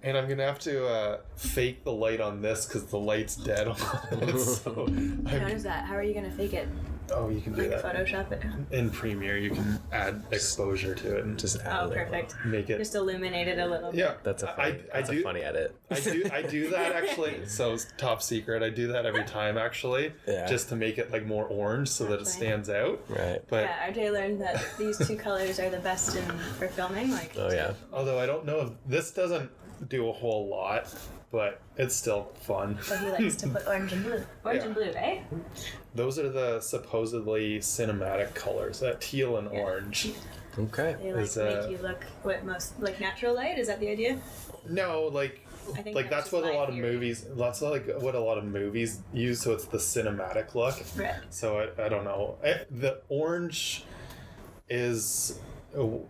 And I'm gonna have to fake the light on this because the light's dead on it. So How does that? How are you gonna fake it? Oh, you can do that. Photoshop it. In Premiere, you can add exposure to it and Just add perfect. Make it. Just illuminate it a little bit. Yeah, That's a funny edit. I do that actually. So it's top secret. I do that every time actually, just to make it like more orange so that it stands out. Right. But RJ learned that these two colors are the best for filming. Like. Oh yeah. Although I don't know if this doesn't do a whole lot, but it's still fun. So he likes to put orange and blue. Orange and blue, eh? Those are the supposedly cinematic colors, teal and orange. Okay. They make you look most like natural light. Is that the idea? No, I think that's what a lot of movies. That's what a lot of movies use. So it's the cinematic look. Right. So I don't know. The orange is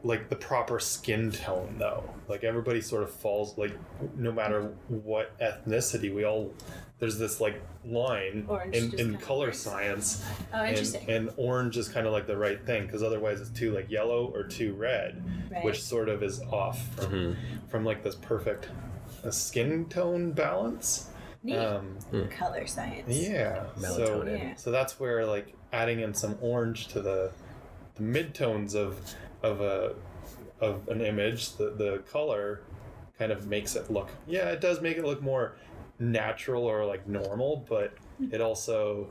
like the proper skin tone though. Like everybody sort of falls, like no matter what ethnicity, there's this like line in color sance. Oh, interesting. And orange is kind of like the right thing because otherwise it's too like yellow or too red, which sort of is off from like this perfect skin tone balance. Neat. Color science. Yeah. Melatonin. So that's where like adding in some orange to the midtones of an image, the color kind of makes it look. Yeah, it does make it look more natural or like normal, but it also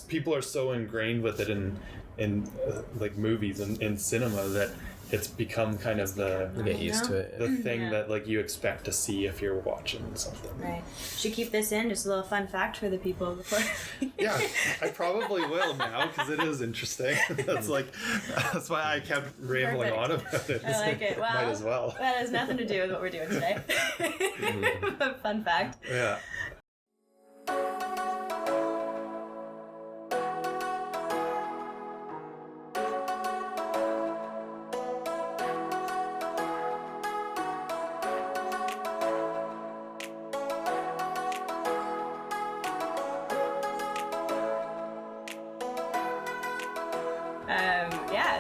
people are so ingrained with it in like movies and in cinema that it's become kind of you get used to it. The thing that like you expect to see if you're watching something. Right. Should keep this in, just a little fun fact for the people before. Yeah, I probably will now because it is interesting. That's why I kept rambling on about it. I like it. Well, might as well. That has nothing to do with what we're doing today. Fun fact. Yeah.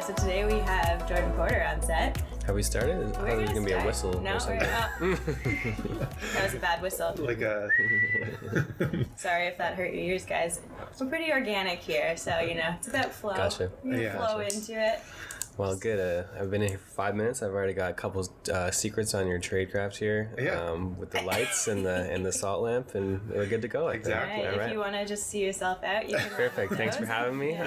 So today we have Jordan Porter on set. Have we started? I thought there was going to be a whistle or something. That was a bad whistle. Like a... Sorry if that hurt your ears, guys. We're pretty organic here, so, it's about flow. Gotcha. Flow into it. Well, good. I've been here for 5 minutes. I've already got a couple secrets on your tradecraft here. Yeah. With the lights and the salt lamp, and we're good to go. Exactly. All right. If you want to just see yourself out, you can. Perfect. Thanks for having me.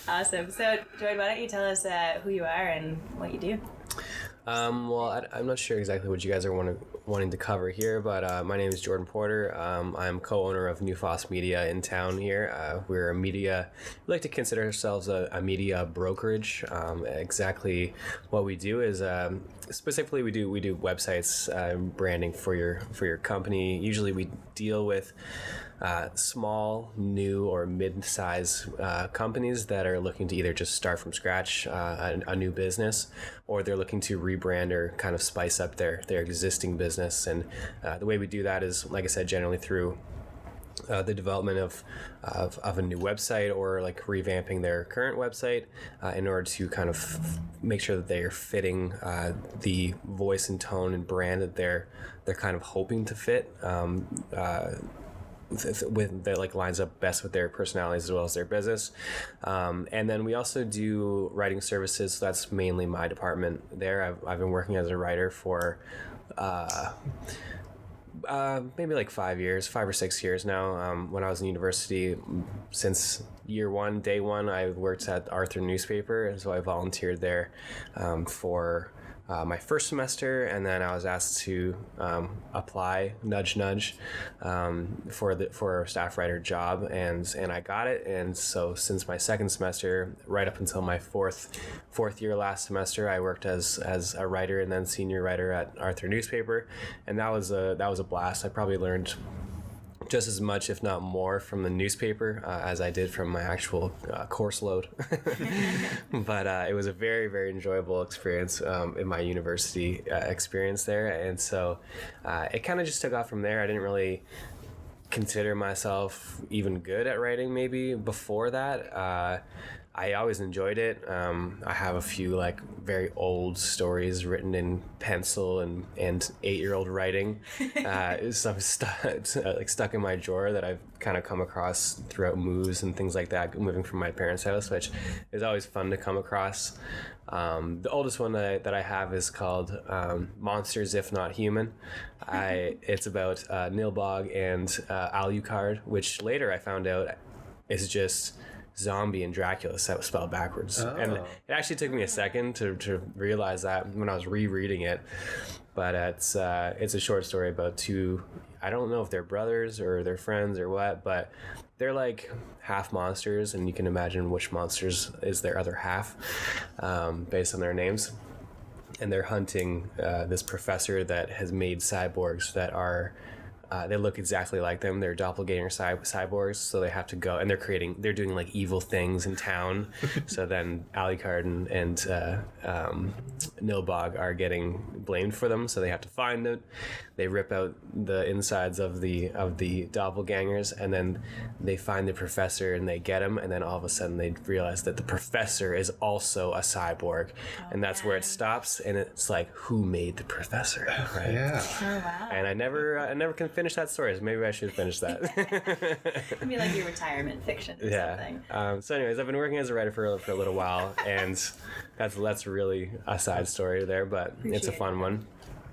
Awesome. So, Jordan, why don't you tell us who you are and what you do? Well, I'm not sure exactly what you guys are wanting to cover here, but my name is Jordan Porter. I'm co-owner of Nufás Media in town here. We're a media, we like to consider ourselves a media brokerage. Exactly what we do is specifically we do websites, branding for your company. Usually we deal with small, new, or mid-size companies that are looking to either just start from scratch a new business, or they're looking to rebrand or kind of spice up their existing business. And the way we do that is, like I said, generally through the development of a new website, or like revamping their current website in order to kind of make sure that they are fitting the voice and tone and brand that they're kind of hoping to fit. With that like lines up best with their personalities as well as their business. And then we also do writing services. So that's mainly my department there. I've been working as a writer for maybe like 5 or 6 years now. When I was in university, since day one, I worked at Arthur newspaper, and so I volunteered there for my first semester, and then I was asked to apply, nudge, for a staff writer job, and I got it. And so since my second semester, right up until my fourth year last semester, I worked as a writer and then senior writer at Arthur newspaper, and that was a blast. I probably learned just as much, if not more, from the newspaper as I did from my actual course load. But it was a very, very enjoyable experience in my university experience there. And so it kind of just took off from there. I didn't really consider myself even good at writing maybe before that. I always enjoyed it. I have a few like very old stories written in pencil and 8-year-old writing. Some stuck in my drawer that I've kind of come across throughout moves and things like that, moving from my parents' house, which is always fun to come across. The oldest one that I have is called Monsters If Not Human. It's about Nilbog and Alucard, which later I found out is just zombie and Dracula spelled backwards. Oh. And it actually took me a second to realize that when I was rereading it. But it's a short story about two, I don't know if they're brothers or they're friends or what, but they're like half monsters, and you can imagine which monsters is their other half based on their names. And they're hunting this professor that has made cyborgs that are they look exactly like them. They're doppelganger cyborgs, so they have to go, and they're doing like evil things in town. So then Alucard and Nilbog are getting blamed for them, so they have to find it. They rip out the insides of the doppelgangers, and then they find the professor and they get him, and then all of a sudden they realize that the professor is also a cyborg, and that's where it stops. And it's like, who made the professor? Right? Yeah. Oh wow. And I never can finish that story, so maybe I should finish that. It'd be like your retirement fiction or something. So anyways, I've been working as a writer for a little while, and that's really a side story there, but it's a fun one.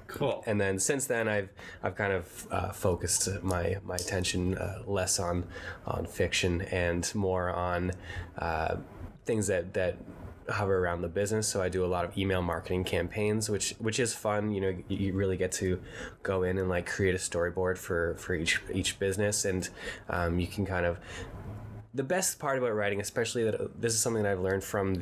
Cool. And then since then, I've kind of focused my attention less on fiction and more on things that hover around the business. So I do a lot of email marketing campaigns, which is fun. You know, you really get to go in and like create a storyboard for each business, and you can kind of. The best part about writing, especially that this is something that I've learned from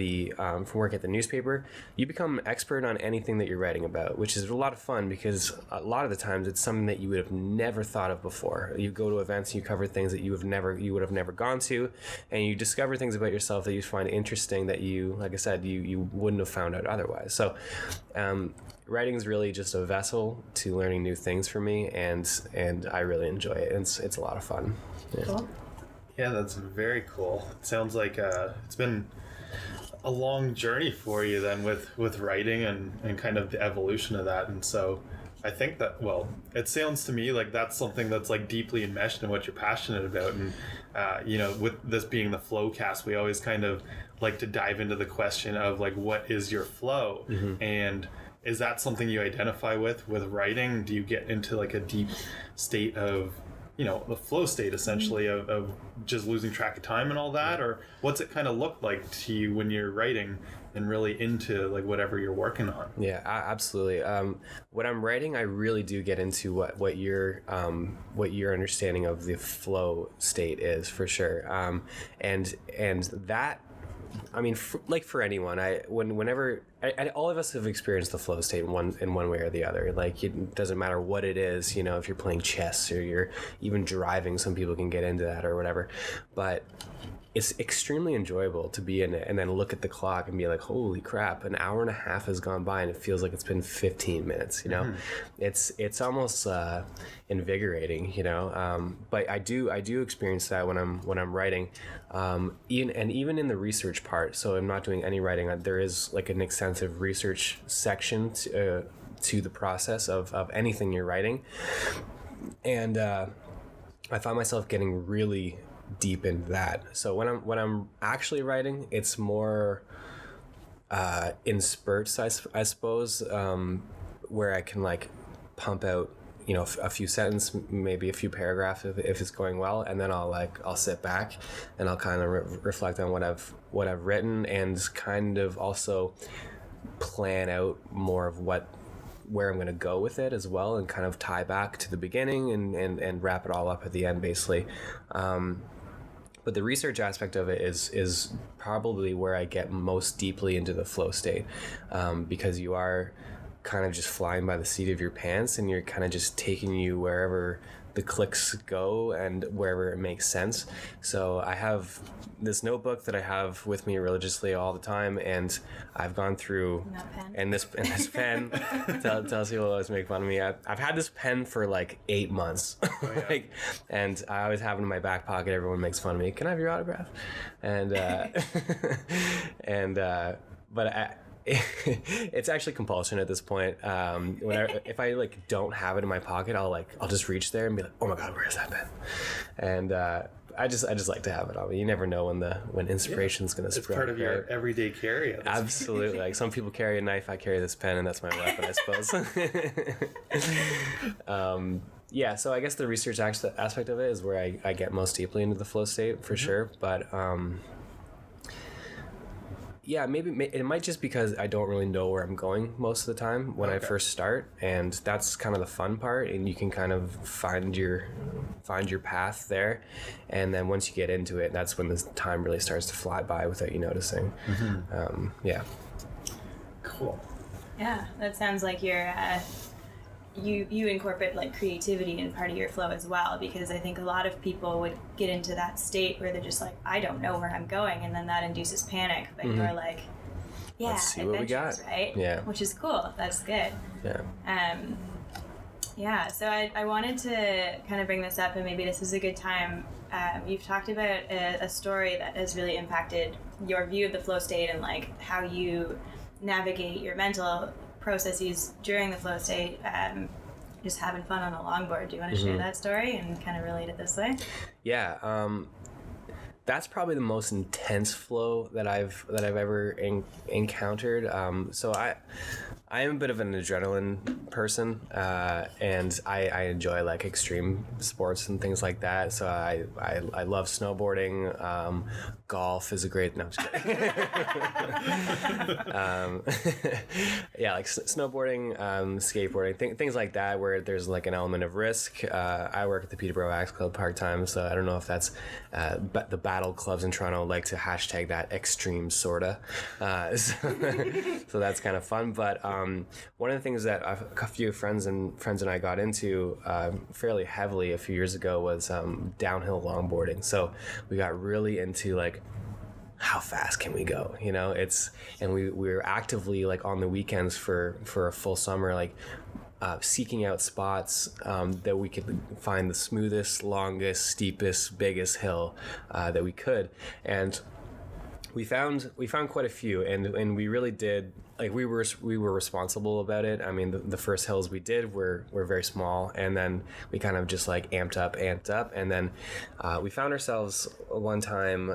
work at the newspaper, you become expert on anything that you're writing about, which is a lot of fun because a lot of the times it's something that you would have never thought of before. You go to events, you cover things that you would have never gone to, and you discover things about yourself that you find interesting that you, like I said, you wouldn't have found out otherwise. So, writing is really just a vessel to learning new things for me, and I really enjoy it. It's a lot of fun. Yeah. Cool. Yeah, that's very cool. It sounds like it's been a long journey for you then with writing and kind of the evolution of that. And so I think that, well, it sounds to me like that's something that's like deeply enmeshed in what you're passionate about. And, you know, with this being the FlowCast, we always kind of like to dive into the question of like, what is your flow? Mm-hmm. And is that something you identify with writing? Do you get into like a deep state of, you know, the flow state essentially of just losing track of time and all that, or what's it kind of look like to you when you're writing and really into like whatever you're working on? Yeah, absolutely. When I'm writing, I really do get into what your understanding of the flow state is, for sure. And that, I mean, like for anyone, whenever all of us have experienced the flow state in one way or the other. Like, it doesn't matter what it is, you know, if you're playing chess or you're even driving, some people can get into that or whatever. But it's extremely enjoyable to be in it and then look at the clock and be like, holy crap, an hour and a half has gone by and it feels like it's been 15 minutes, you know? Mm-hmm. It's almost invigorating, you know? But I do experience that when I'm writing, even in the research part. So I'm not doing any writing. There is like an extensive research section to the process of anything you're writing. And I find myself getting really deep into that. So when I'm actually writing, it's more in spurts, I suppose, where I can like pump out, you know, a few sentences, maybe a few paragraphs if it's going well, and then I'll sit back and I'll kind of reflect on what I've written, and kind of also plan out more of where I'm going to go with it as well, and kind of tie back to the beginning and wrap it all up at the end, basically. But the research aspect of it is probably where I get most deeply into the flow state, because you are kind of just flying by the seat of your pants, and you're kind of just taking you wherever the clicks go and wherever it makes sense. So I have this notebook that I have with me religiously all the time, and I've gone through, and this pen tells people always make fun of me. I've had this pen for like 8 months, and I always have it in my back pocket. Everyone makes fun of me. Can I have your autograph? And but it's actually compulsion at this point. If I like don't have it in my pocket, I'll just reach there and be like, oh my god, where's that pen? And I just like to have it on me. You never know when inspiration's gonna spring. It's part of your everyday carry. Absolutely. Like some people carry a knife, I carry this pen, and that's my weapon, I suppose. Yeah, so I guess the research aspect of it is where I get most deeply into the flow state for sure. But yeah, maybe it might just because I don't really know where I'm going most of the time when I first start, and that's kind of the fun part, and you can kind of find your path there, and then once you get into it, that's when the time really starts to fly by without you noticing. Yeah. Cool. Yeah, that sounds like you're you incorporate like creativity in part of your flow as well, because I think a lot of people would get into that state where they're just like, I don't know where I'm going, and then that induces panic. But you're like, yeah, let's see what we got, right? Yeah, which is cool. That's good. Yeah. Yeah. So I wanted to kind of bring this up, and maybe this is a good time. You've talked about a story that has really impacted your view of the flow state and like how you navigate your mental processes during the flow state, just having fun on a longboard. Do you want to share that story and kind of relate it this way? Yeah, that's probably the most intense flow that I've ever encountered. So I am a bit of an adrenaline person, and I enjoy like extreme sports and things like that. So I love snowboarding. Golf is a great. No, I'm just kidding. Yeah, like snowboarding, skateboarding, things like that, where there's like an element of risk. I work at the Peterborough Axe Club part-time, so I don't know if that's the battle clubs in Toronto like to hashtag that extreme sorta. So that's kind of fun. But one of the things that a few friends and I got into fairly heavily a few years ago was downhill longboarding. So we got really into like, how fast can we go? You know, and we were actively like on the weekends for a full summer, like seeking out spots that we could find the smoothest, longest, steepest, biggest hill that we could. And we found quite a few, and we really did, like, we were responsible about it. I mean, the first hills we did were very small, and then we kind of just like amped up, and then we found ourselves one time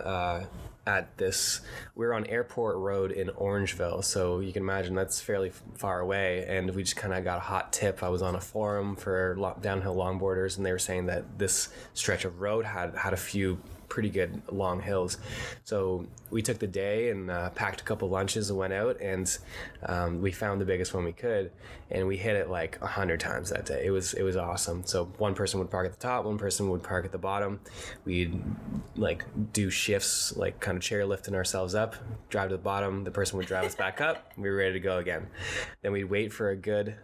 we were on Airport Road in Orangeville, so you can imagine that's fairly far away, and we just kind of got a hot tip. I was on a forum for downhill longboarders, and they were saying that this stretch of road had a few pretty good long hills. So we took the day and packed a couple lunches and went out, and we found the biggest one we could, and we hit it like 100 times that day. It was awesome. So one person would park at the top, one person would park at the bottom. We'd like do shifts, like kind of chairlifting ourselves up, drive to the bottom, the person would drive us back up, we were ready to go again. Then we'd wait for a good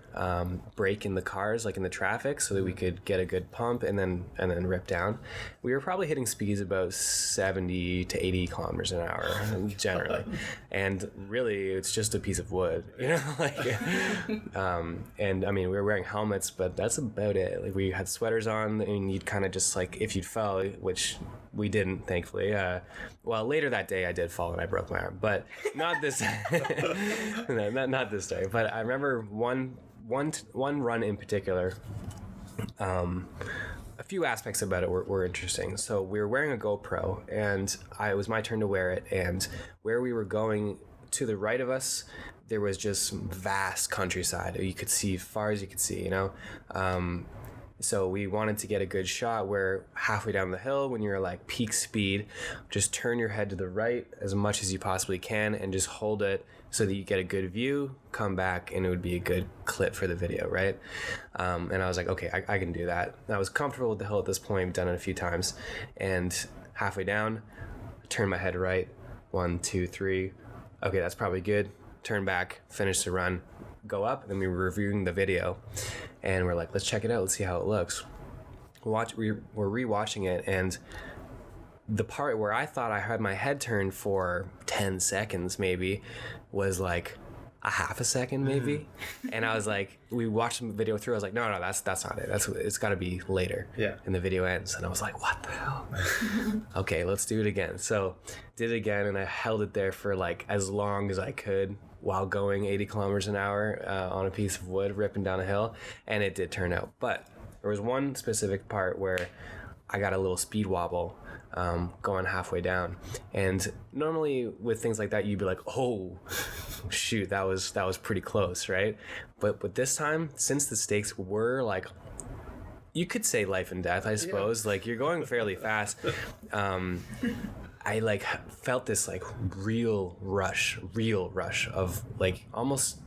break in the cars, like in the traffic, so that we could get a good pump and then rip down. We were probably hitting speeds about 70 to 80 kilometers an hour generally, and really it's just a piece of wood, you know, like and I mean, we were wearing helmets, but that's about it. Like, we had sweaters on, and you'd kind of just like, if you'd fell, which we didn't, thankfully. Well, later that day I did fall and I broke my arm, but not this no, not this day. But I remember one run in particular. A few aspects about it were interesting. So we were wearing a GoPro, and it was my turn to wear it, and where we were going, to the right of us, there was just vast countryside. You could see far as you could see, you know. So we wanted to get a good shot where halfway down the hill, when you're like peak speed, just turn your head to the right as much as you possibly can and just hold it so that you get a good view, come back, and it would be a good clip for the video, right? And I was like, okay, I can do that. And I was comfortable with the hill at this point, done it a few times. And halfway down, turn my head right, 1, 2, 3. Okay, that's probably good. Turn back, finish the run, go up, and then we were reviewing the video, and we're like, let's check it out, let's see how it looks. we're rewatching it, and the part where I thought I had my head turned for 10 seconds maybe was like a half a second maybe. And I was like, we watched the video through, I was like, no, that's not it, it's got to be later. And the video ends, and I was like, what the hell? Okay, let's do it again. So did it again, and I held it there for like as long as I could while going 80 kilometers an hour on a piece of wood ripping down a hill, and it did turn out. But there was one specific part where I got a little speed wobble going halfway down, and normally with things like that you'd be like, oh shoot, that was pretty close, right? But with this time, since the stakes were like, you could say life and death, I suppose, like you're going fairly fast, I like felt this like real rush of like almost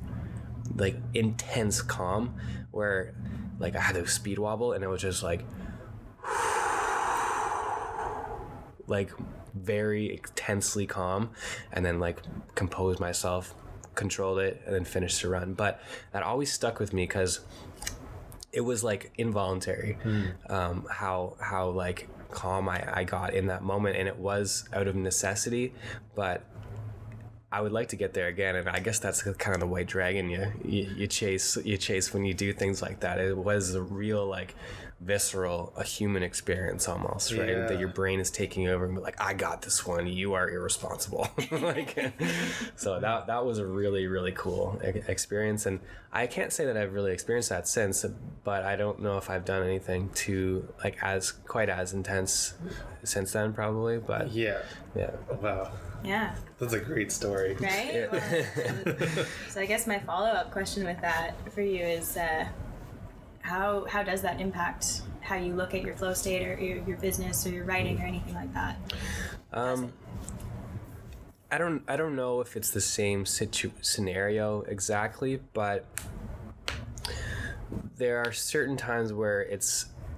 like intense calm, where like I had a speed wobble, and it was just like very intensely calm, and then like composed myself, controlled it, and then finished the run. But that always stuck with me because it was like involuntary, how like calm I got in that moment, and it was out of necessity, but I would like to get there again. And I guess that's kind of the white dragon you chase when you do things like that. It was a real like visceral, a human experience almost, right? That your brain is taking over and be like, I got this one, you are irresponsible. Like, so that was a really, really cool experience. And I can't say that I've really experienced that since, but I don't know if I've done anything to like quite as intense since then, probably. But Wow. Yeah. That's a great story. Right? Well, so I guess my follow-up question with that for you is how does that impact how you look at your flow state or your business or your writing or anything like that? I don't know if it's the same scenario exactly, but there are certain times where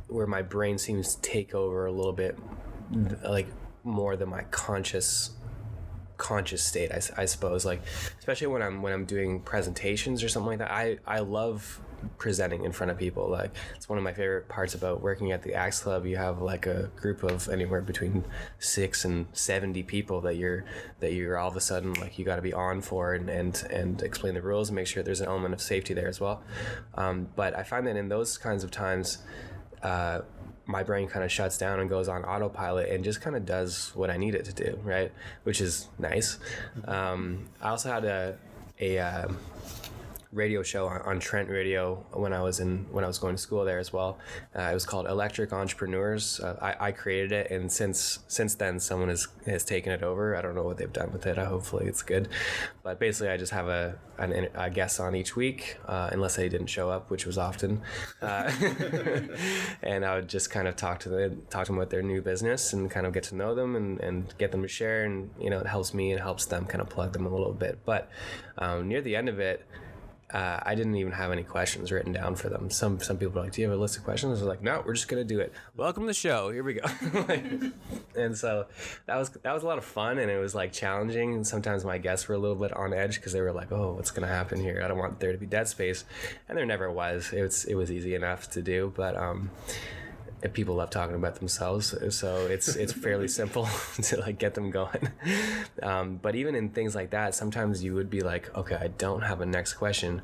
my brain seems to take over a little bit, like more than my conscious state, I suppose. Like especially when I'm doing presentations or something like that, I love presenting in front of people. Like it's one of my favorite parts about working at the Axe Club. You have like a group of anywhere between 6 and 70 people that you're all of a sudden like you got to be on for and explain the rules and make sure there's an element of safety there as well. But I find that in those kinds of times, my brain kind of shuts down and goes on autopilot and just kind of does what I need it to do, right? Which is nice. I also had a radio show on Trent Radio when I was going to school there as well. It was called Electric Entrepreneurs. I created it, and since then someone has taken it over. I don't know what they've done with it. Hopefully it's good. But basically I just have a guest on each week, unless they didn't show up, which was often. And I would just kind of talk to them about their new business and kind of get to know them and get them to share, and it helps me and helps them kind of plug them a little bit. But near the end of it, I didn't even have any questions written down for them. Some people were like, do you have a list of questions? I was like, no, we're just going to do it. Welcome to the show. Here we go. And so that was a lot of fun, and it was like challenging. And sometimes my guests were a little bit on edge because they were like, oh, what's going to happen here? I don't want there to be dead space. And there never was. It was easy enough to do, but people love talking about themselves, so it's fairly simple to like get them going. But even in things like that, sometimes you would be like, okay, I don't have a next question,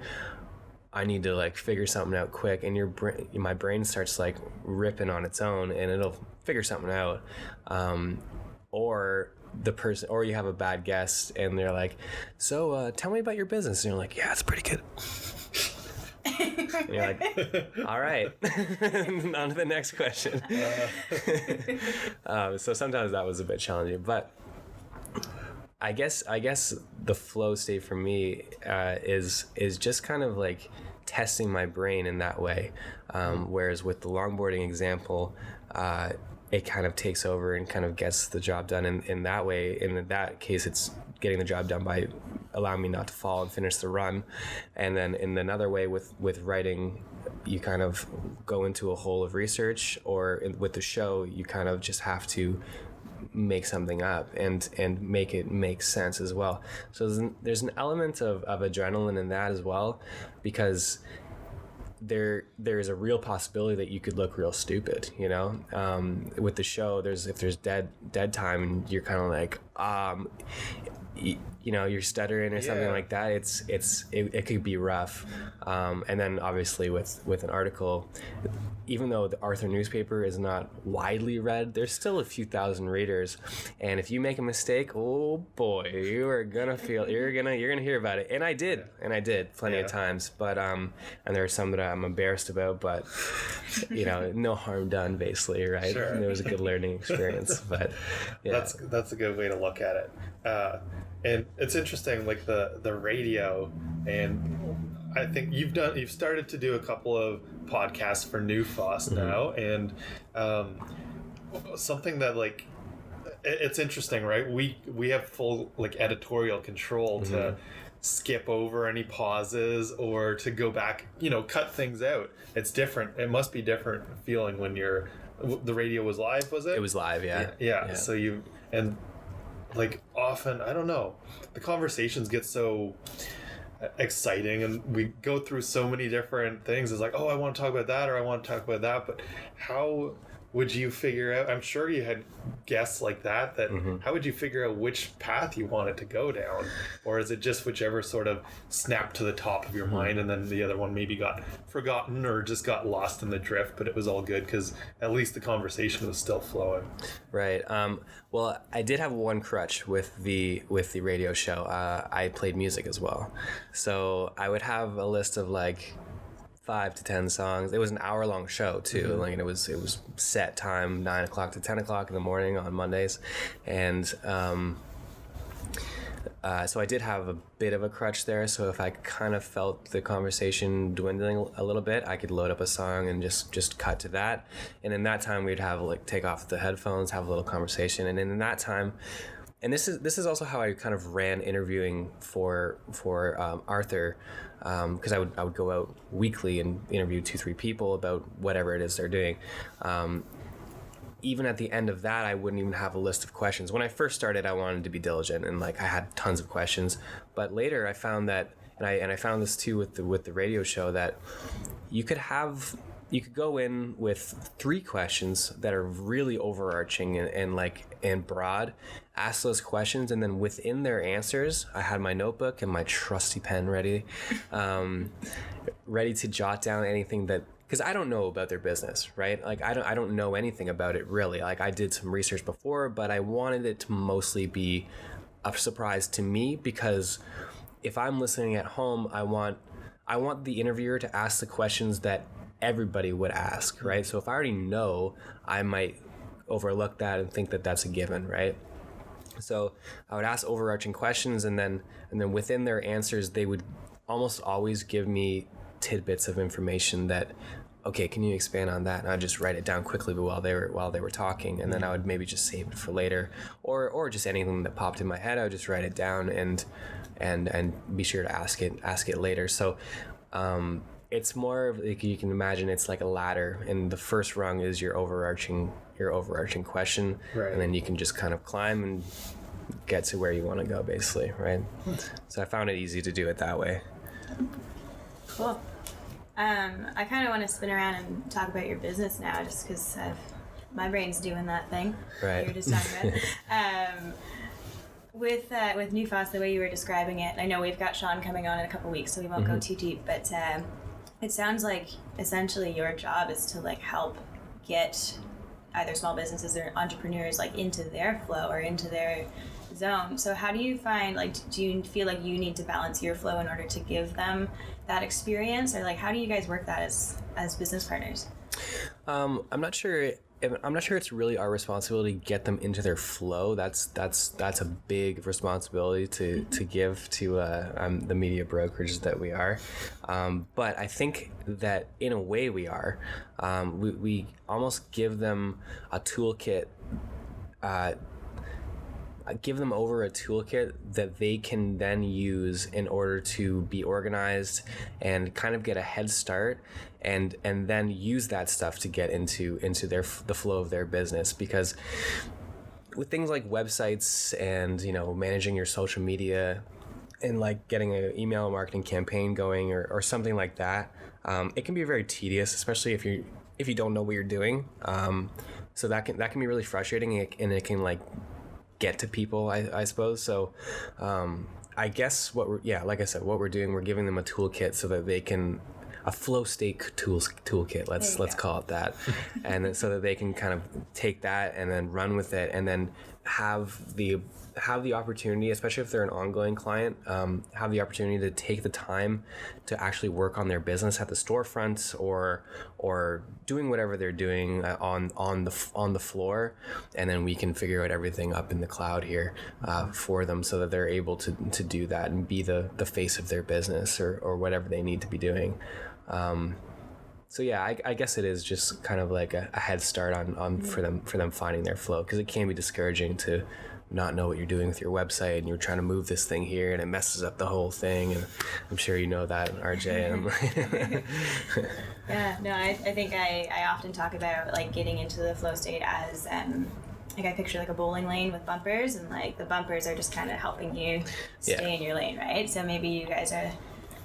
I need to like figure something out quick, and my brain starts like ripping on its own, and it'll figure something out. Or you have a bad guest and they're like, so tell me about your business, and you're like, yeah, it's pretty good. And you're like, all right, on to the next question. So sometimes that was a bit challenging, but I guess the flow state for me is just kind of like testing my brain in that way. Whereas with the longboarding example, it kind of takes over and kind of gets the job done in that way. In that case, it's getting the job done by allowing me not to fall and finish the run. And then in another way with writing, you kind of go into a hole of research, or with the show, you kind of just have to make something up and make it make sense as well. So there's an element of adrenaline in that as well, because there is a real possibility that you could look real stupid, you know. With the show, if there's dead time and you're kind of like you know, you're stuttering or something like that, it could be rough. And then obviously with an article, even though the Arthur newspaper is not widely read, there's still a few thousand readers, and if you make a mistake, oh boy, you're gonna hear about it. And I did plenty of times, but and there are some that I'm embarrassed about, but you know, no harm done, basically, right? Sure. It was a good learning experience. But yeah. That's a good way to look at it. And it's interesting, like the radio, and I think you've started to do a couple of podcasts for Nufás now, and something that, like, it's interesting, right? We have full, like, editorial control to skip over any pauses or to go back, you know, cut things out. It's different. It must be different feeling when the radio was live, was it? It was live, yeah. Yeah. So like, often, I don't know, the conversations get so exciting and we go through so many different things. It's like, oh, I want to talk about that, or I want to talk about that, but how would you figure out, I'm sure you had guests like that how would you figure out which path you wanted to go down? Or is it just whichever sort of snapped to the top of your mind, and then the other one maybe got forgotten or just got lost in the drift, but it was all good because at least the conversation was still flowing? Right. Well, I did have one crutch with the radio show. I played music as well. So I would have a list of like 5 to 10 songs. It was an hour-long show too. Like, and it was set time, 9 o'clock to 10 o'clock in the morning on Mondays, and so I did have a bit of a crutch there. So if I kind of felt the conversation dwindling a little bit, I could load up a song and just cut to that. And in that time, we'd have, like, take off the headphones, have a little conversation, and in that time. And this is also how I kind of ran interviewing for Arthur, because I would go out weekly and interview 2-3 people about whatever it is they're doing. Even at the end of that, I wouldn't even have a list of questions. When I first started, I wanted to be diligent and, like, I had tons of questions. But later, I found that, and I found this too with the radio show, that you could go in with 3 questions that are really overarching and broad, ask those questions, and then within their answers, I had my notebook and my trusty pen ready to jot down anything that, because I don't know about their business, right? Like, I don't know anything about it really. Like, I did some research before, but I wanted it to mostly be a surprise to me, because if I'm listening at home, I want the interviewer to ask the questions that everybody would ask, right? So if I already know, I might overlook that and think that that's a given, right? So I would ask overarching questions, and then within their answers, they would almost always give me tidbits of information that, okay, can you expand on that? And I'd just write it down quickly while they were talking, and then I would maybe just save it for later, or just anything that popped in my head, I would just write it down and be sure to ask it later. So it's more of, like, you can imagine it's like a ladder, and the first rung is your overarching question, right? And then you can just kind of climb and get to where you want to go, basically, right? So I found it easy to do it that way. Cool. I kind of want to spin around and talk about your business now, just because my brain's doing that thing right. you were just talking about. With Nufás, the way you were describing it, I know we've got Sean coming on in a couple weeks, so we won't go too deep, but it sounds like essentially your job is to, like, help get either small businesses or entrepreneurs, like, into their flow or into their zone. So how do you find, like, do you feel like you need to balance your flow in order to give them that experience, or, like, how do you guys work that as business partners? I'm not sure it's really our responsibility to get them into their flow. That's a big responsibility to give to the media brokerage that we are. But I think that in a way we are. We almost give them a toolkit. Give them over a toolkit that they can then use in order to be organized and kind of get a head start, and then use that stuff to get into the flow of their business. Because with things like websites and, you know, managing your social media, in like getting an email marketing campaign going or something like that, it can be very tedious, especially if you don't know what you're doing. So that can be really frustrating, and it can like get to people, I suppose. So I guess like I said, what we're doing, we're giving them a toolkit so that they can, a flow state toolkit, let's call it that, and then so that they can kind of take that and then run with it, and then have the opportunity, especially if they're an ongoing client, have the opportunity to take the time to actually work on their business at the storefront or doing whatever they're doing on the floor, and then we can figure out everything up in the cloud here for them, so that they're able to do that and be the face of their business or whatever they need to be doing. So yeah, I guess it is just kind of like a head start on for them finding their flow, because it can be discouraging to not know what you're doing with your website, and you're trying to move this thing here and it messes up the whole thing, and I'm sure you know that, RJ. Yeah, no, I think I often talk about like getting into the flow state as like I picture like a bowling lane with bumpers, and like the bumpers are just kind of helping you stay in your lane, right? So maybe you guys are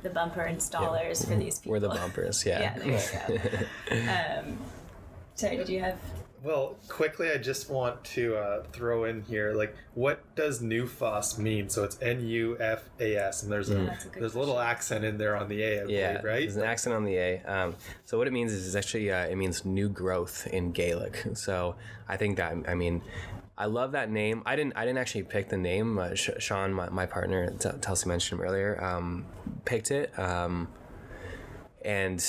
the bumper installers for these people. We're the bumpers, yeah. Yeah, there you go. Sorry, did you have... Well, quickly, I just want to throw in here, like, what does Nufás mean? So it's Nufas, and there's a little accent in there on the A, I believe, right? There's an accent on the A. So what it means is actually, it means new growth in Gaelic. So I think that, I mean, I love that name. I didn't actually pick the name. Sean, my partner, Telsey mentioned him earlier, picked it. And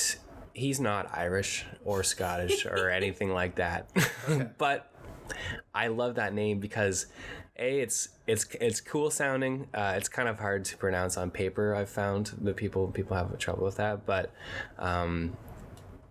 he's not Irish or Scottish or anything like that. Okay. But I love that name because it's cool sounding. It's kind of hard to pronounce on paper. I've found that people have trouble with that, but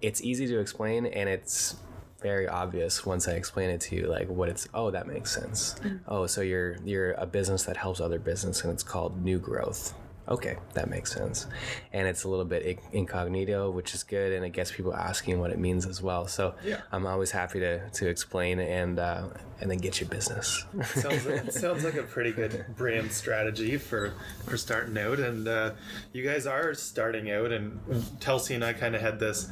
it's easy to explain, and it's very obvious once I explain it to you, like what it's. Oh, that makes sense. Oh, so you're a business that helps other business, and it's called New Growth. Okay, that makes sense. And it's a little bit incognito, which is good, and it gets people asking what it means as well. So I'm always happy to explain and then get your business. Sounds like a pretty good brand strategy for starting out. And you guys are starting out, and Telsey and I kind of had this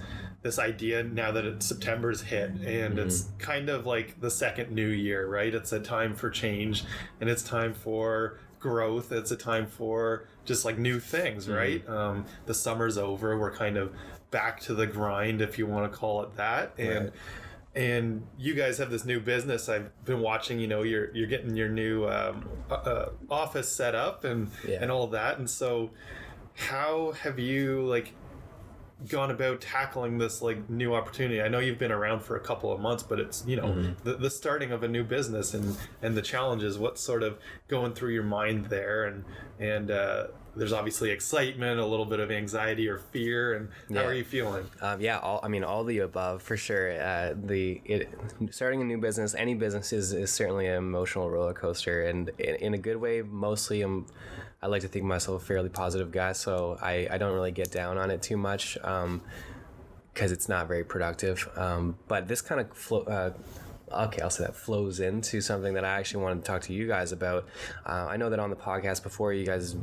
idea now that September's hit, and it's kind of like the second new year, right? It's a time for change, and it's time for growth. It's a time for just like new things, right? The summer's over. We're kind of back to the grind, if you want to call it that. And and you guys have this new business. I've been watching. You're getting your new office set up and all that. And so, how have you gone about tackling this new opportunity? I know you've been around for a couple of months, but it's the starting of a new business and the challenges. What's sort of going through your mind there, and there's obviously excitement, a little bit of anxiety or fear, and how are you feeling? All the above for sure. Starting a new business, any business is certainly an emotional roller coaster, and in a good way. Mostly I like to think of myself a fairly positive guy, so I don't really get down on it too much because it's not very productive. But this kind of I'll say that flows into something that I actually wanted to talk to you guys about. I know that on the podcast before, you guys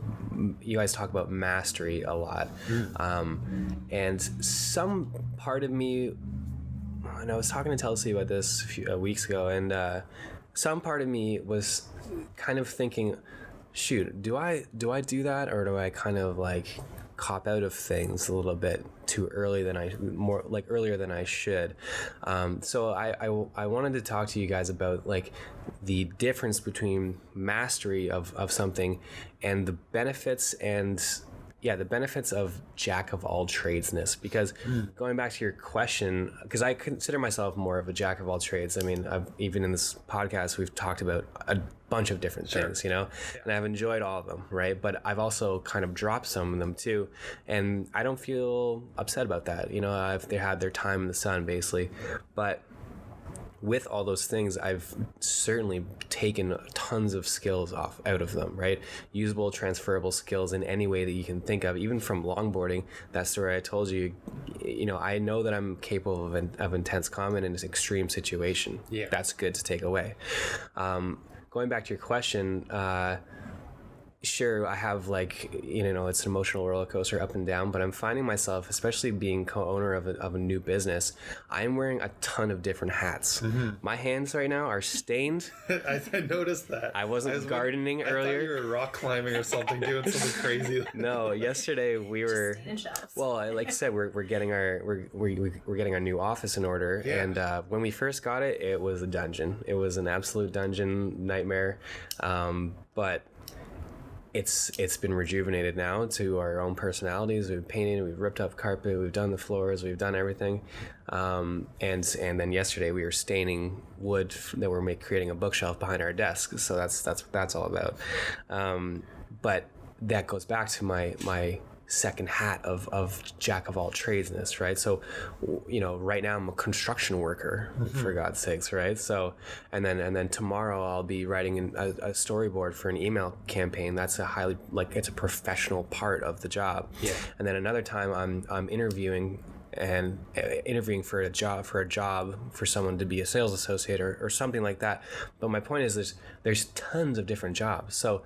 talk about mastery a lot, and some part of me, and I was talking to Telsey about this a few weeks ago, and some part of me was kind of thinking, shoot, do I do that, or do I kind of cop out of things a little bit too early earlier than I should? So I wanted to talk to you guys about the difference between mastery of something and the benefits of jack of all tradesness. Because going back to your question, because I consider myself more of a jack of all trades. I mean, even in this podcast, we've talked about a bunch of different things, and I've enjoyed all of them, right? But I've also kind of dropped some of them too, and I don't feel upset about that. If they had their time in the sun, basically. But with all those things, I've certainly taken tons of skills out of them, right? Usable, transferable skills in any way that you can think of, even from longboarding. That story I told you, I know that I'm capable of intense comment in an extreme situation. Yeah. That's good to take away. Going back to your question, sure, I have like, it's an emotional roller coaster up and down, but I'm finding myself, especially being co-owner of a new business, I'm wearing a ton of different hats. Mm-hmm. My hands right now are stained. I noticed that. I wasn't gardening earlier. I thought you were rock climbing or something, doing something crazy. No, yesterday we were. Well, like I said, we're getting our new office in order, yeah. And when we first got it, it was a dungeon. It was an absolute dungeon nightmare, but it's been rejuvenated now to our own personalities. We've painted, we've ripped up carpet, we've done the floors, we've done everything. And then yesterday we were staining wood that we're creating a bookshelf behind our desk. So that's what that's all about. But that goes back to my second hat of jack of all trades in this, right? So, right now I'm a construction worker, for God's sakes, right? So, and then tomorrow I'll be writing a storyboard for an email campaign. That's it's a professional part of the job. Yeah. And then another time I'm interviewing for a job for someone to be a sales associate or something like that. But my point is there's tons of different jobs, so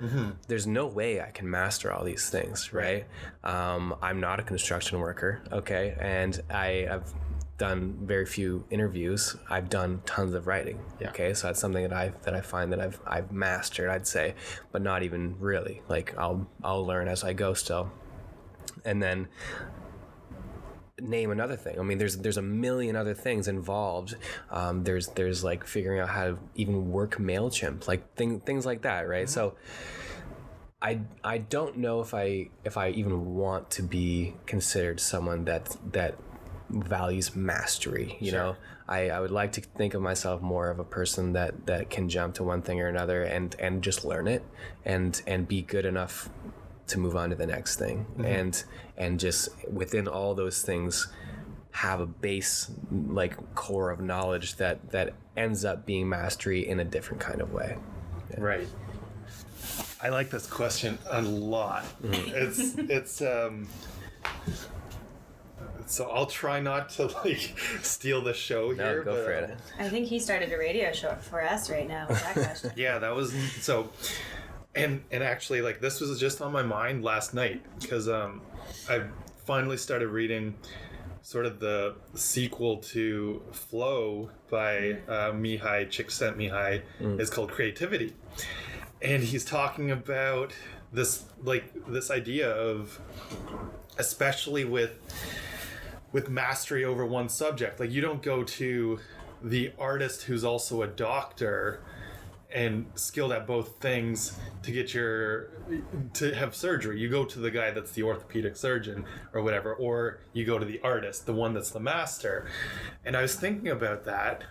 there's no way I can master all these things, right? I'm not a construction worker, okay, and I've done very few interviews. I've done tons of writing, okay, so that's something that I find that I've mastered, I'd say, but not even really. Like I'll learn as I go still. And then name another thing. I mean, there's a million other things involved. There's like figuring out how to even work MailChimp, like things like that, right? Mm-hmm. So I don't know if I even want to be considered someone that values mastery. You know, I would like to think of myself more of a person that can jump to one thing or another and just learn it and be good enough to move on to the next thing, and just within all those things have a base like core of knowledge that ends up being mastery in a different kind of way. Yeah. Right. I like this question a lot. It's so I'll try not to steal the show here. No, go for it. I think he started a radio show for us right now with that question. Yeah, that was so. And actually, this was just on my mind last night because I finally started reading sort of the sequel to Flow by Mihai Csikszentmihalyi. It's called Creativity, and he's talking about this idea of, especially with mastery over one subject. Like, you don't go to the artist who's also a doctor and skilled at both things to have surgery. You go to the guy that's the orthopedic surgeon or whatever, or you go to the artist, the one that's the master. And I was thinking about that.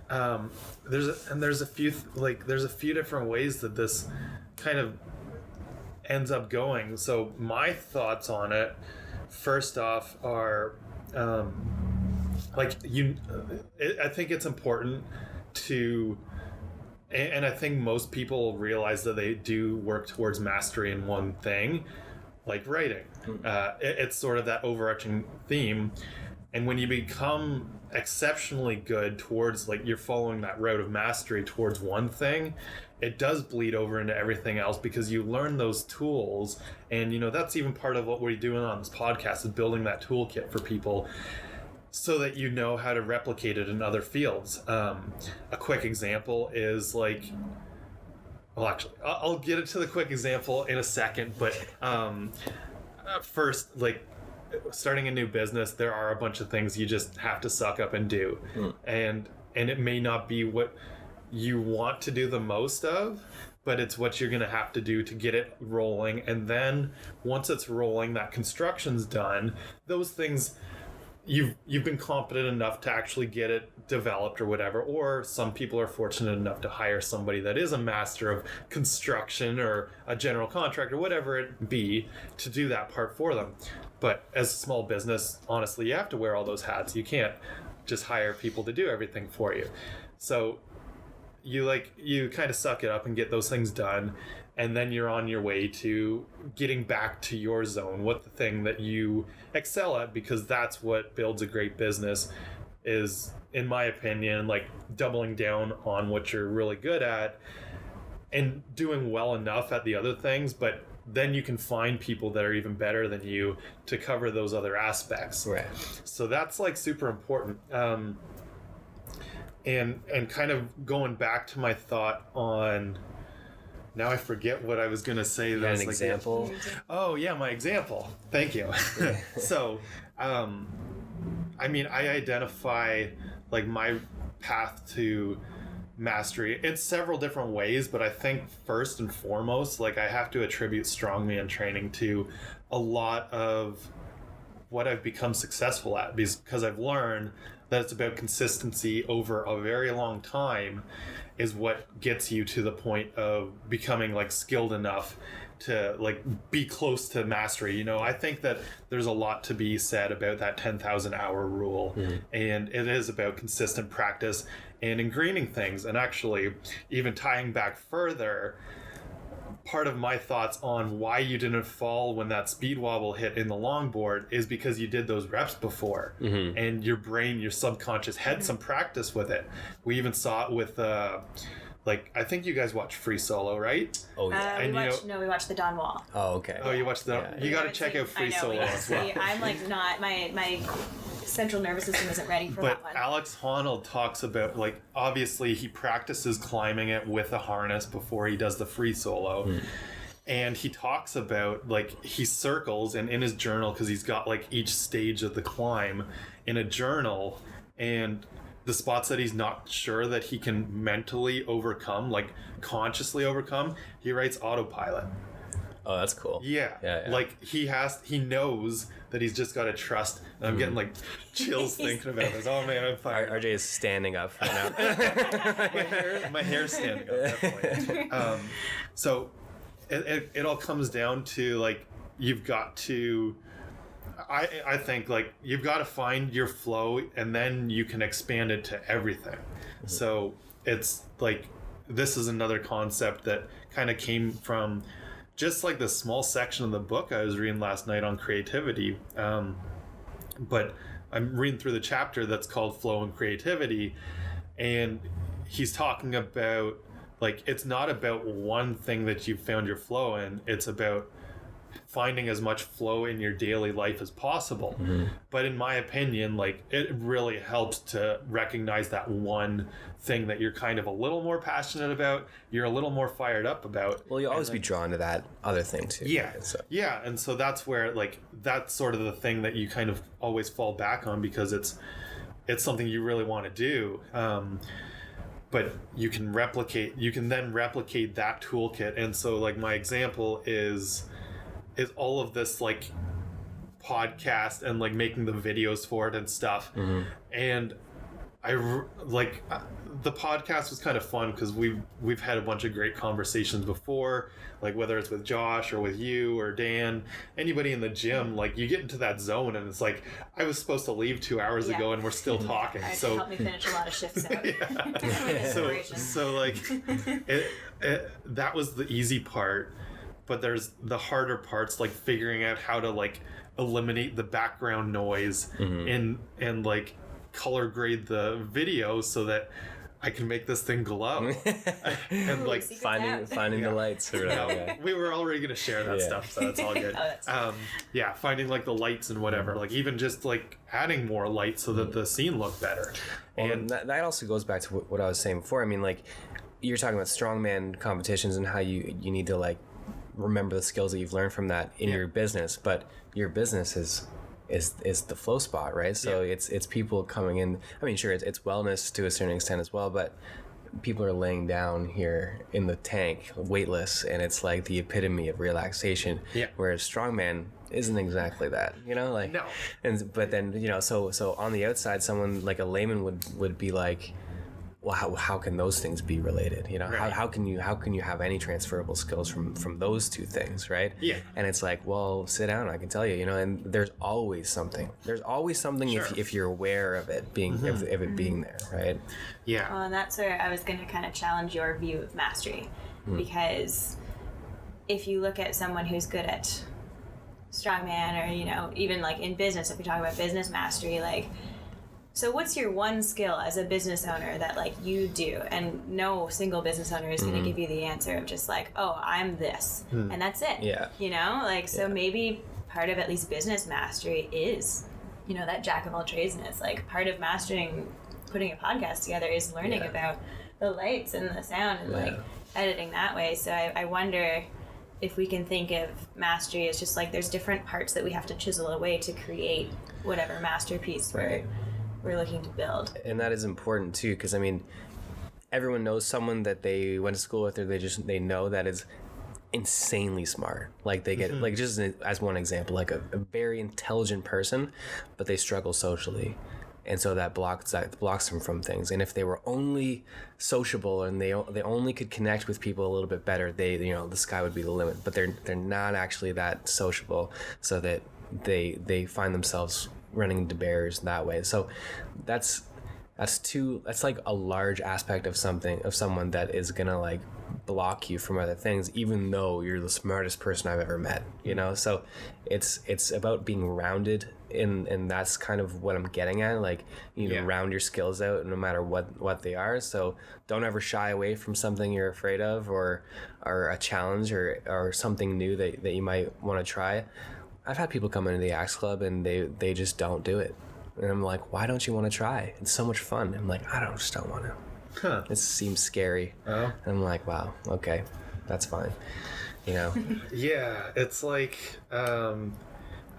There's a few different ways that this kind of ends up going. So my thoughts on it, first off, are I think it's important to. And I think most people realize that they do work towards mastery in one thing, like writing. It's sort of that overarching theme. And when you become exceptionally good towards, you're following that route of mastery towards one thing, it does bleed over into everything else because you learn those tools. And, that's even part of what we're doing on this podcast, is building that toolkit for people, so that you know how to replicate it in other fields. A quick example is I'll get into the quick example in a second, but first, starting a new business, there are a bunch of things you just have to suck up and do. And it may not be what you want to do the most of, but it's what you're going to have to do to get it rolling. And then once it's rolling, that construction's done, those things, you've been competent enough to actually get it developed or whatever, or some people are fortunate enough to hire somebody that is a master of construction or a general contractor, whatever it be, to do that part for them. But as a small business, honestly, you have to wear all those hats. You can't just hire people to do everything for you. So you kind of suck it up and get those things done, and then you're on your way to getting back to your zone, what the thing that you excel at, because that's what builds a great business, is, in my opinion, doubling down on what you're really good at and doing well enough at the other things, but then you can find people that are even better than you to cover those other aspects. Right. So that's like super important. And kind of going back to my thought on, now I forget what I was going to say. You got an example? Oh yeah, my example. Thank you. So, I mean, I identify like my path to mastery in several different ways, but I think first and foremost, like I have to attribute strongman training to a lot of what I've become successful at, because I've learned that it's about consistency over a very long time is what gets you to the point of becoming like skilled enough to like be close to mastery. You know, I think that there's a lot to be said about that 10,000 hour rule, and it is about consistent practice and ingraining things. And actually, even tying back further, part of my thoughts on why you didn't fall when that speed wobble hit in the longboard is because you did those reps before, and your brain, your subconscious had some practice with it. We even saw it with like, I think you guys watch Free Solo, right? Oh yeah. We watched the Don Wall. Oh okay. Oh, you watched the. Yeah. You got to check out Free Solo as well. I'm like not my central nervous system isn't ready for that But one. Alex Honnold talks about, like, obviously he practices climbing it with a harness before he does the free solo. And he talks about, like, he circles, and in his journal, because he's got like each stage of the climb in a journal, and the spots that he's not sure that he can mentally overcome, like consciously overcome, he writes autopilot. Oh, that's cool. Yeah. Like he knows that he's just got to trust. And I'm getting like chills thinking about this. Oh man, I'm fired. RJ is standing up right now. my hair's standing up, definitely. So it all comes down to like, you've got to, I think like you've got to find your flow, and then you can expand it to everything. So it's like, this is another concept that kind of came from just like the small section of the book I was reading last night on creativity. But I'm reading through the chapter that's called Flow and Creativity, and he's talking about like, it's not about one thing that you've found your flow in, it's about finding as much flow in your daily life as possible. But in my opinion, like, it really helps to recognize that one thing that you're kind of a little more passionate about, you're a little more fired up about. Well, you'll always be drawn to that other thing too. Yeah. Right? So. Yeah. And so that's where, like, that's sort of the thing that you kind of always fall back on, because it's something you really want to do. But you can then replicate that toolkit. And so like my example is all of this like podcast and like making the videos for it and stuff. And the podcast was kind of fun because we've had a bunch of great conversations before, like whether it's with Josh or with you or Dan, anybody in the gym, like you get into that zone and it's like, I was supposed to leave 2 hours ago and we're still talking. So helped me finish a lot of shifts out. so like that was the easy part, but there's the harder parts, like figuring out how to like eliminate the background noise and like color grade the video so that I can make this thing glow. And like finding the lights. We were already going to share that stuff, so that's all good. Finding like the lights and whatever, like even just like adding more light so that the scene looked better. Well, and that also goes back to what I was saying before. I mean, like, you're talking about strongman competitions and how you need to like remember the skills that you've learned from that in your business, but your business is the flow spot, right? So it's people coming in. I mean, sure, it's wellness to a certain extent as well, but people are laying down here in the tank weightless, and it's like the epitome of relaxation. Whereas strongman isn't exactly that, you know, like no. But then, you know, so on the outside, someone like a layman would be like, well, how can those things be related? You know, right. how can you have any transferable skills from those two things, right? Yeah. And it's like, well, sit down, I can tell you, you know, and there's always something. There's always something Sure. if you're aware of it being of it being there, right? Yeah. Well, and that's where I was going to kind of challenge your view of mastery, because if you look at someone who's good at strongman, or, you know, even like in business, if we talk about business mastery, like So what's your one skill as a business owner that like you do, and no single business owner is going to give you the answer of just like, oh, I'm this, and that's it. Yeah. You know, like, so maybe part of at least business mastery is, you know, that jack of all tradesness. Like part of mastering putting a podcast together is learning about the lights and the sound and like editing that way. So I wonder if we can think of mastery as just like there's different parts that we have to chisel away to create whatever masterpiece we're looking to build. And that is important too, because I mean, everyone knows someone that they went to school with, or they know that is insanely smart. Like they get like, just as one example, like a very intelligent person, but they struggle socially, and so that blocks them from things. And if they were only sociable and they only could connect with people a little bit better, the sky would be the limit. But they're not actually that sociable, so that they find themselves running into barriers that way. So that's like a large aspect of someone that is gonna like block you from other things, even though you're the smartest person I've ever met, you know. So it's about being rounded, and that's kind of what I'm getting at. Like, you know, round your skills out no matter what they are. So don't ever shy away from something you're afraid of, or a challenge, or something new that you might want to try. I've had people come into the Axe Club and they just don't do it. And I'm like, why don't you want to try? It's so much fun. I'm like, just don't want to. It seems scary. Oh. And I'm like, wow, okay, that's fine. You know? Yeah, it's like, I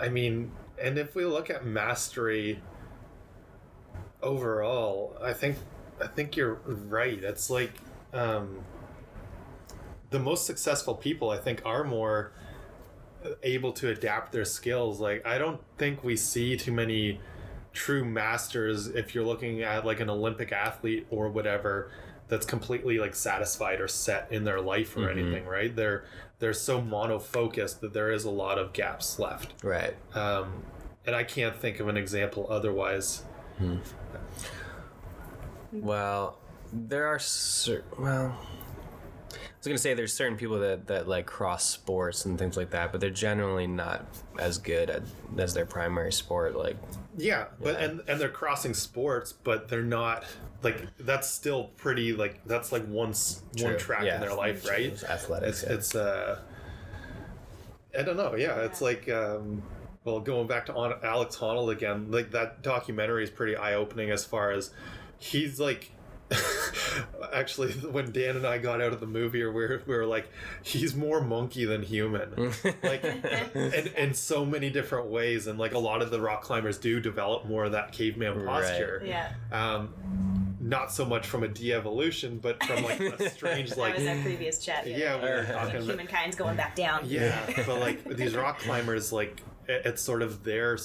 mean, and if we look at mastery overall, I think you're right. It's like, the most successful people, I think, are more able to adapt their skills. Like, I don't think we see too many true masters if you're looking at like an Olympic athlete or whatever that's completely like satisfied or set in their life or anything, right? They're so mono-focused that there is a lot of gaps left, right? And I can't think of an example otherwise. Well, there are I was gonna say there's certain people that like cross sports and things like that, but they're generally not as good as their primary sport. Like, but and they're crossing sports, but they're not like, that's still pretty, like, that's like one track in their life, right? It's athletics. It's I don't know. It's like well, going back to Alex Honnold again, like that documentary is pretty eye-opening as far as he's like. Actually, when Dan and I got out of the movie, we were like, he's more monkey than human, like, in so many different ways. And like a lot of the rock climbers do develop more of that caveman posture. Not so much from a de-evolution, but from like a strange like. That was our previous chat. We were talking about humankind's going back down. But like these rock climbers, like it's sort of their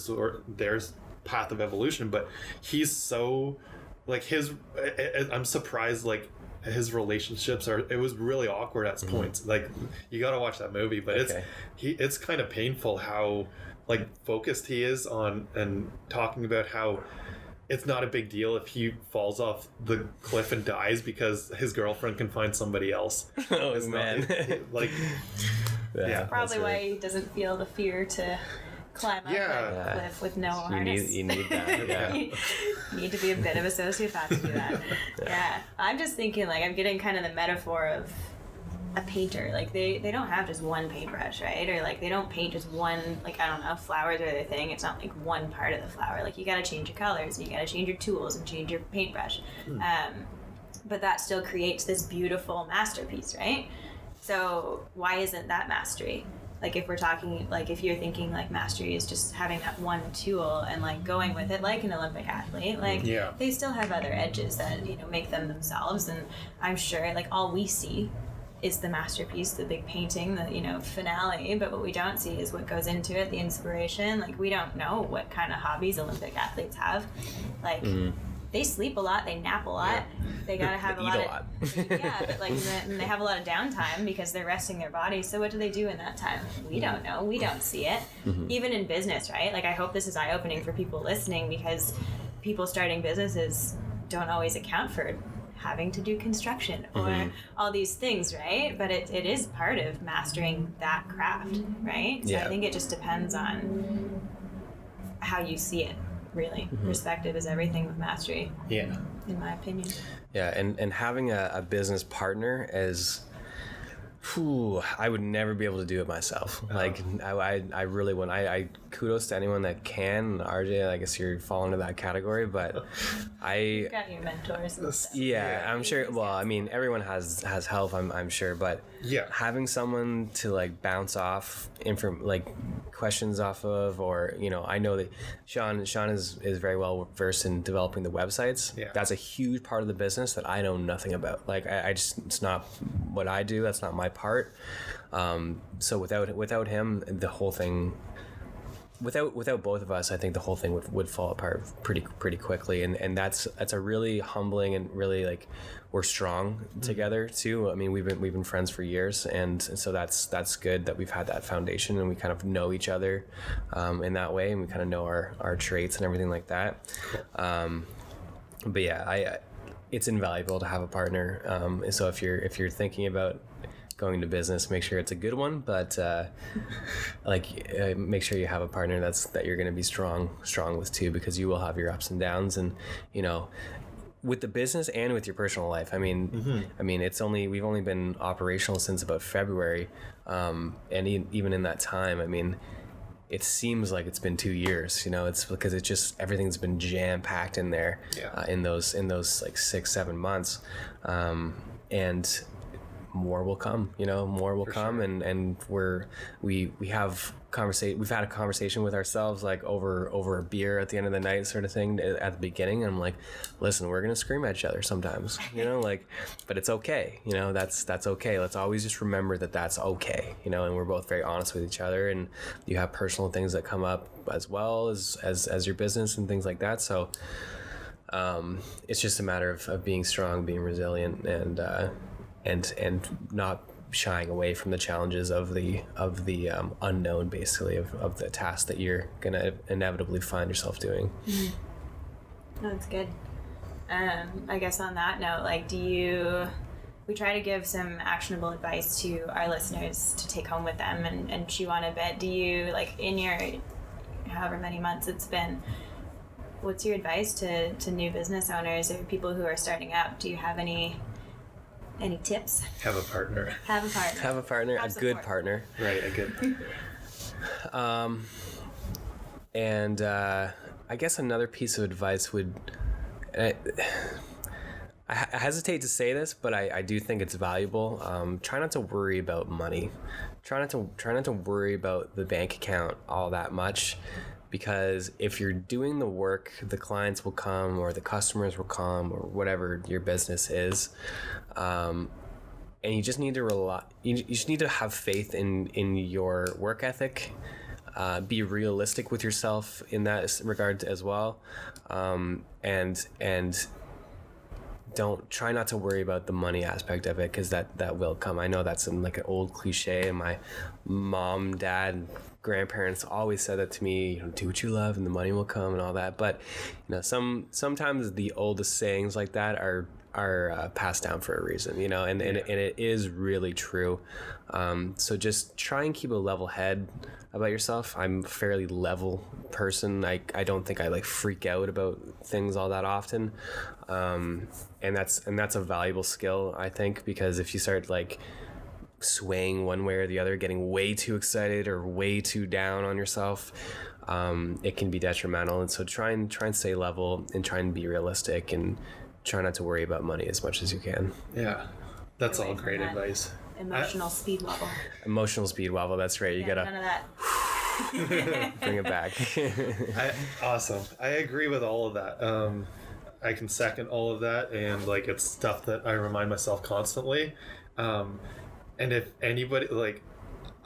path of evolution. But he's so. Like I'm surprised, like his relationships it was really awkward at points. Like, you got to watch that movie, but it's kind of painful how like focused he is on, and talking about how it's not a big deal if he falls off the cliff and dies because his girlfriend can find somebody else. Oh, man. Probably why he doesn't feel the fear to climb up a cliff with no harness. You need that. You need to be a bit of a sociopath to do that. I'm just thinking, like, I'm getting kind of the metaphor of a painter. Like, they don't have just one paintbrush, right? Or like they don't paint just one, like, I don't know, flowers are their thing. It's not like one part of the flower. Like, you got to change your colors, you got to change your tools and change your paintbrush. But that still creates this beautiful masterpiece, right? So why isn't that mastery? Like, if we're talking, like, if you're thinking, like, mastery is just having that one tool and, like, going with it like an Olympic athlete, like, they still have other edges that, you know, make them themselves. And I'm sure, like, all we see is the masterpiece, the big painting, the, you know, finale. But what we don't see is what goes into it, the inspiration. Like, we don't know what kind of hobbies Olympic athletes have. Like, they sleep a lot, they nap a lot, they gotta have a lot. But like, and they have a lot of downtime because they're resting their body. So what do they do in that time? We don't know. We don't see it. Even in business, right? Like, I hope this is eye-opening for people listening, because people starting businesses don't always account for having to do construction or all these things, right? But it is part of mastering that craft, right? So I think it just depends on how you see it. really. Perspective is everything with mastery. Yeah. In my opinion. Yeah, and having a business partner is, I would never be able to do it myself. Like, I really wouldn't. I kudos to anyone that can. RJ, I guess you're falling into that category, but You've got your mentors and stuff. yeah, I'm sure. Well, I mean, everyone has help, I'm sure, but Yeah. having someone to like bounce off questions off of, or I know that Sean is very well versed in developing the websites. Yeah. That's a huge part of the business that I know nothing about. Like I just, it's not what I do. That's not my part. So without him, the whole thing. Without both of us, I think the whole thing would fall apart pretty quickly, and that's a really humbling, and really like we're strong together too. I mean, we've been friends for years, and so that's good that we've had that foundation, and we kind of know each other in that way, and we kind of know our traits and everything like that. But yeah, it's invaluable to have a partner. So if you're thinking about going to business, make sure it's a good one, but make sure you have a partner that you're going to be strong with too, because you will have your ups and downs, and with the business and with your personal life. I mean, we've only been operational since about February, and even in that time, I mean, it seems like it's been 2 years. It's because it's just everything's been jam packed in there. Yeah. In those like 6-7 months, and more will come, more will come. Sure. And we have we've had a conversation with ourselves, like over a beer at the end of the night sort of thing at the beginning. And I'm like, listen, we're going to scream at each other sometimes, but it's okay. That's okay. Let's always just remember that that's okay, and we're both very honest with each other, and you have personal things that come up as well as your business and things like that. So, it's just a matter of being strong, being resilient, and not shying away from the challenges of the unknown, basically, of the task that you're gonna inevitably find yourself doing. Mm-hmm. That's good. I guess on that note, we try to give some actionable advice to our listeners to take home with them and chew on a bit. Do you, in your however many months it's been, what's your advice to new business owners or people who are starting out? Do you have any tips? Have a partner. Have a partner. A good partner. Right, a good partner. And I guess another piece of advice would, I hesitate to say this, but I do think it's valuable. Try not to worry about money. Try not to worry about the bank account all that much, because if you're doing the work, the clients will come, or the customers will come, or whatever your business is. And you just need to you just need to have faith in your work ethic. Be realistic with yourself in that regard as well. And don't try not to worry about the money aspect of it, because that will come. I know that's an old cliche, and my mom, dad, grandparents always said that to me, do what you love and the money will come and all that. But sometimes the oldest sayings like that are passed down for a reason, and it is really true. So just try and keep a level head about yourself. I'm a fairly level person. I don't think I freak out about things all that often. And that's a valuable skill, I think, because if you start swaying one way or the other, getting way too excited or way too down on yourself, it can be detrimental. And so try and stay level, and try and be realistic, and try not to worry about money as much as you can. Yeah, that's all great advice. Emotional speed wobble. Emotional speed wobble, that's right. You gotta none of that. bring it back. Awesome. I agree with all of that. I can second all of that, and it's stuff that I remind myself constantly. And if anybody,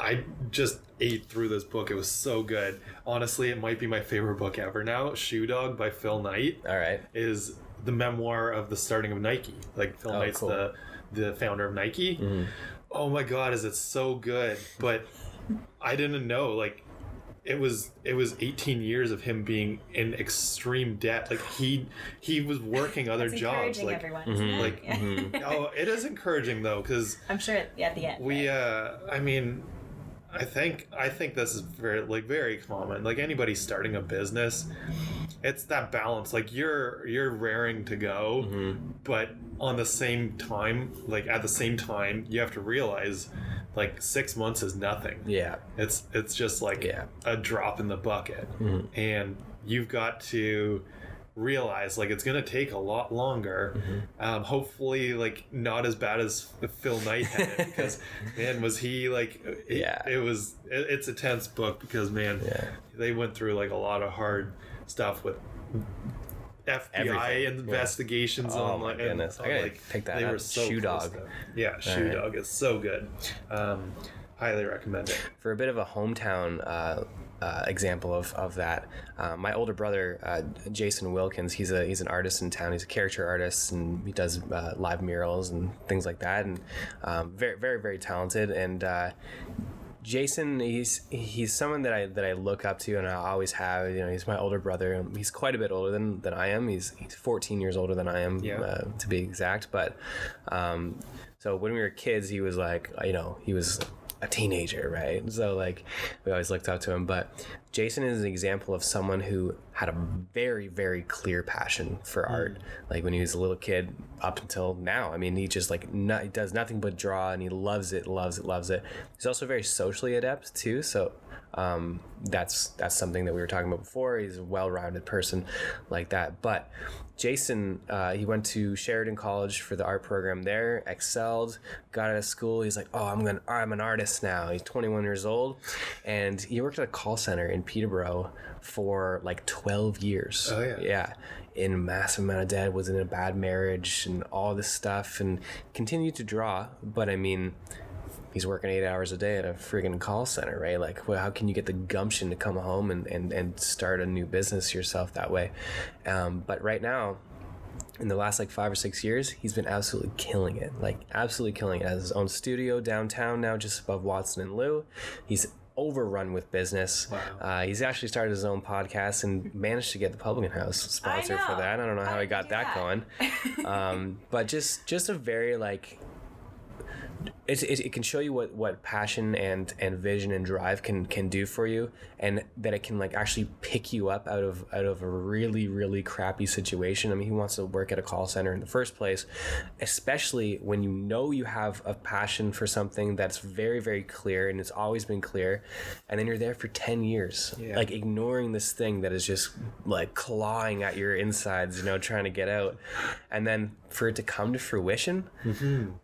I just ate through this book. It was so good. Honestly, it might be my favorite book ever now. Shoe Dog by Phil Knight. All right. Is the memoir of the starting of Nike. Phil Knight's cool. the founder of Nike. Mm-hmm. Oh my God, is it so good? But I didn't know, it was 18 years of him being in extreme debt. He was working other jobs. Encouraging everyone. Mm-hmm. Oh, it is encouraging though, because I'm sure at the end. We, I think this is very common. Like anybody starting a business, it's that balance. Like you're raring to go, but on the same time, like at the same time, you have to realize like 6 months is nothing. Yeah. It's just like a drop in the bucket. And you've got to realize like it's gonna take a lot longer. Hopefully like not as bad as Phil Knight had it, because man was he like it's a tense book, because man they went through like a lot of hard stuff with FBI investigations on my goodness. I gotta pick that up. Were so Shoe Dog. Shoe Dog is so good. Highly recommend it. For a bit of a hometown example of that, my older brother Jason Wilkins, he's an artist in town. He's a caricature artist, and he does live murals and things like that, and very very very talented. And Jason, he's someone that I look up to, and I always have. You know, he's my older brother. He's quite a bit older than I am. He's 14 years older than I am, to be exact. But so when we were kids, he was like, you know, he was a teenager, right? So like we always looked up to him. But Jason is an example of someone who had a very very clear passion for art, like when he was a little kid up until now. I mean, he just like he does nothing but draw, and he loves it. He's also very socially adept too, so that's something that we were talking about before. He's a well-rounded person like that. But Jason, he went to Sheridan College for the art program there, excelled, got out of school. He's like, I'm an artist now. He's 21 years old, and he worked at a call center in Peterborough for like 12 years. Oh yeah. Yeah. In a massive amount of debt, was in a bad marriage and all this stuff, and continued to draw. But I mean, he's working 8 hours a day at a friggin' call center, right? Like, well, how can you get the gumption to come home and start a new business yourself that way? But right now, in the last like 5 or 6 years, he's been absolutely killing it. Has his own studio downtown now, just above Watson and Lou. He's overrun with business. Wow. He's actually started his own podcast and managed to get the Publican House sponsor for that. I don't know how he got that going. But just a very like, it can show you what passion and vision and drive can do for you, and that it can like actually pick you up out of a really really crappy situation. I mean, he wants to work at a call center in the first place, especially when you know you have a passion for something that's very very clear, and it's always been clear, and then you're there for 10 years like ignoring this thing that is just like clawing at your insides, you know, trying to get out, and then for it to come to fruition,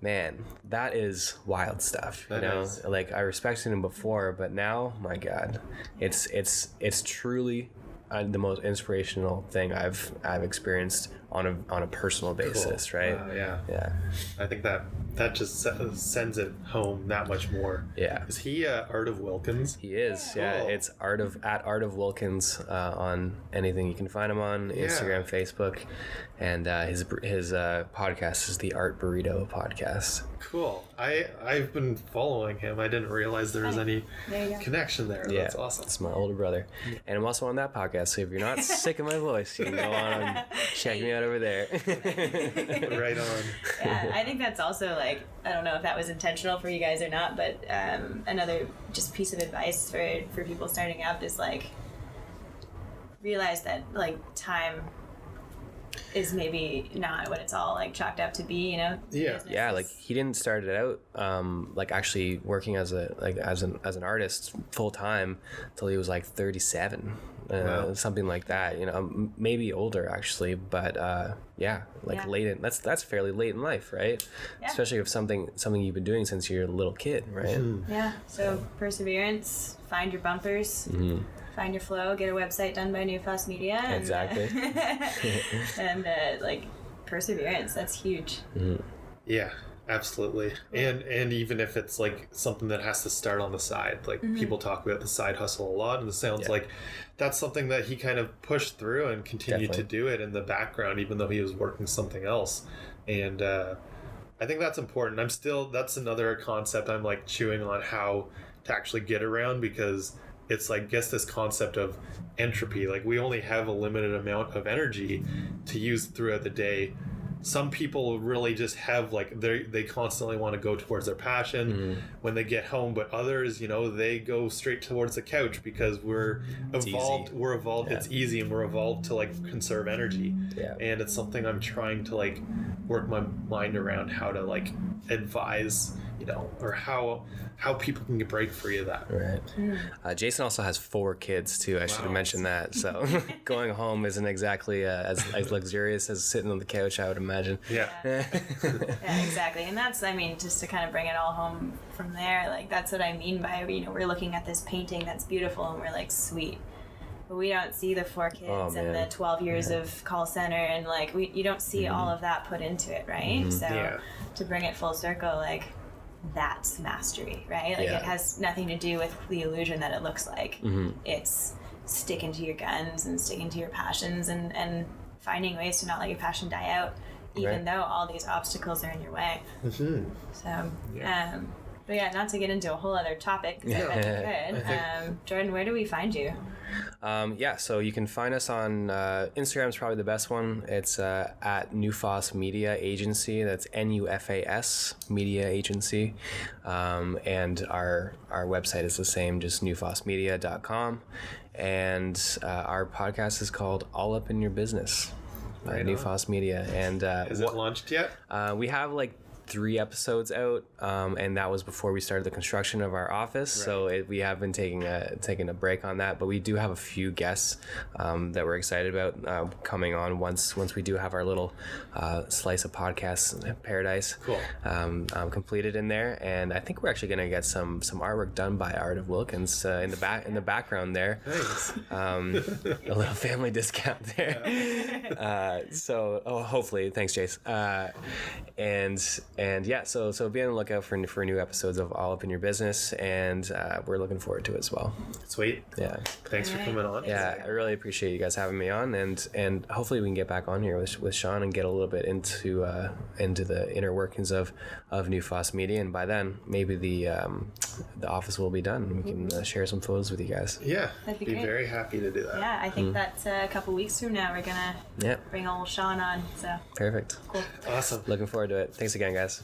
man, that is wild stuff. You know, like I respected him before, but now, my God, it's truly the most inspirational thing I've experienced on a personal basis. Cool. Right? Yeah. I think that just sends it home that much more. Yeah. Is he Art of Wilkins? He is. Cool. Yeah. It's Art of Wilkins on anything you can find him on Instagram, Facebook, and his podcast is the Art Burrito podcast. Cool. I've been following him. I didn't realize there was any connection there. Yeah, that's awesome. It's my older brother, and I'm also on that podcast. So if you're not sick of my voice, you can go on and check me out over there. Right on. Yeah, I think that's also like, I don't know if that was intentional for you guys or not, but another just piece of advice for people starting up is like, realize that like time is maybe not what it's all like chalked up to be, you know? Yeah, like he didn't start it out like actually working as an artist full time till he was like 37. Wow. Something like that, you know, maybe older actually, but late in that's fairly late in life, right? Yeah. Especially if something you've been doing since you're a little kid, right? Yeah. So perseverance, find your bumpers, find your flow, get a website done by Nufás Media, and, exactly. And like perseverance, that's huge. Yeah. Absolutely. And even if it's like something that has to start on the side, like people talk about the side hustle a lot, and it sounds like that's something that he kind of pushed through and continued to do it in the background, even though he was working something else. And I think that's important. That's another concept I'm like chewing on how to actually get around, because it's like, guess this concept of entropy. Like we only have a limited amount of energy to use throughout the day. some people really just have like they constantly want to go towards their passion when they get home, but others, they go straight towards the couch because we're evolved. Yeah. It's easy, and we're evolved to like conserve energy. Yeah. And it's something I'm trying to like work my mind around how to like advise, or how people can break free of that. Right. Jason also has 4 kids too. I should have mentioned that. So going home isn't exactly as luxurious as sitting on the couch, I would imagine. Yeah. Yeah, exactly. And that's, just to kind of bring it all home from there, like that's what I mean by, we're looking at this painting that's beautiful and we're like, sweet. But we don't see the 4 kids and the 12 years of call center, and like you don't see all of that put into it, right? So to bring it full circle, like that's mastery, right? Like it has nothing to do with the illusion that it looks like. It's sticking to your guns and sticking to your passions and finding ways to not let your passion die out, even though all these obstacles are in your way. So, but yeah, not to get into a whole other topic, because I bet you could. Jordan, where do we find you? So you can find us on Instagram's probably the best one. It's at Nufás Media Agency. That's NUFAS Media Agency. And our website is the same, just nufasmedia.com. And our podcast is called All Up in Your Business by Nufás Media. And is it launched yet? We have like 3 episodes out, and that was before we started the construction of our office. So we have been taking a break on that, but we do have a few guests that we're excited about coming on once we do have our little slice of podcast paradise completed in there. And I think we're actually going to get some artwork done by Art of Wilkins in the background there. Nice. A little family discount there. So hopefully, thanks, Jace. So be on the lookout for new episodes of All Up in Your Business, and we're looking forward to it as well. Sweet. Yeah. Thanks for coming on. Yeah, I really appreciate you guys having me on, and hopefully we can get back on here with Sean and get a little bit into the inner workings of Nufás Media, and by then maybe the office will be done and we can share some photos with you guys. Yeah, that'd be great. very happy to do that. Yeah, I think that's a couple weeks from now we're gonna bring old Sean on. So perfect. Cool. Awesome. Looking forward to it. Thanks again, guys.